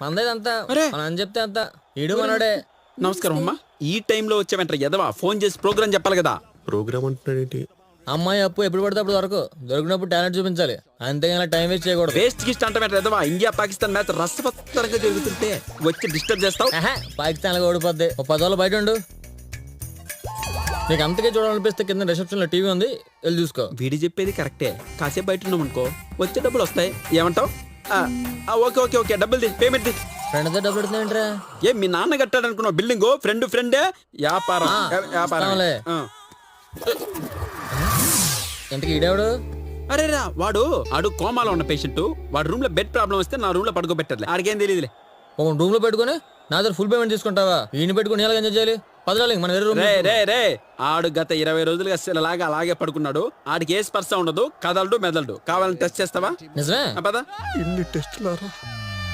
మందేదంతా అరే. మనం అని చెప్తే అంత ఈడు మనోడే. నమస్కారం అమ్మా. ఈ టైంలో వచ్చావంటారు ఎదవా, ఫోన్ చేసి ప్రోగ్రామ్ చెప్పాలి కదా. ప్రోగ్రామ్ అంటున్నాడేంటి? అమ్మాయి అప్పు ఎప్పుడు పడితే అప్పుడు దొరకు దొరికినప్పుడు టాలెంట్ చూపించాలి, అంతేగాని టైం వేస్ట్ చేయకూడదు. వేస్ట్ గిస్ట్ అంటావేంటారు ఎదవా. ఇండియా పాకిస్తాన్ మ్యాచ్ రసవత్తరంగా జరుగుతుంటే వచ్చి డిస్టర్బ్ చేస్తావు. పాకిస్తాన్ ఓడిపోద్ది. ఓ 10 రోజులు బయట ఉండు. నీకు అంతకే చూడాలనిపిస్తే కింద రిసెప్షన్ లో టీవీ ఉంది, వెళ్ళి చూసుకో. వీడి చెప్పేది కరెక్టే, కాసేపు బయట ఉన్నాం అనుకో వచ్చే డబ్బులు వస్తాయి. ఏమంటావు? ఓకే ఓకే ఓకే, డబ్బులు ది, పేమెంట్ ది. ఫ్రెండ్ తో డబ్బులు పెడుతుందంటరా? ఏం మీ నాన్న కట్టాడు అనుకున్నావు బిల్డింగ్? ఫ్రెండే వ్యాపారం. వ్యాపారం. ఇస్తాంలే. ఇంతకి ఈడేవాడు? అరే రా, వాడు కోమాలో ఉన్న పేషెంట్. వాడు రూమ్ లో బెడ్ ప్రాబ్లం వస్తే నా రూమ్ లో పడుకోబెట్టాలి. ఆడికేం తెలియదులే. ఒక రూమ్ లో పెట్టుకుని నా దగ్గర ఫుల్ పేమెంట్ తీసుకుంటావా? ఈయన పెట్టుకుని ఎలాగ ఎంజాయ్ చేయాలి? 10 రోజులు మన వేరే రూమ్. రే ఆడు గత 20 రోజులుగా అలాగే అలాగే పడుకున్నాడు. ఆడికి ఏ స్పర్శ ఉండదు, కదలడు మెదలడు. కావాలని టెస్ట్ చేస్తావా? నిజమే. పదా. ఇన్ని టెస్టులారా?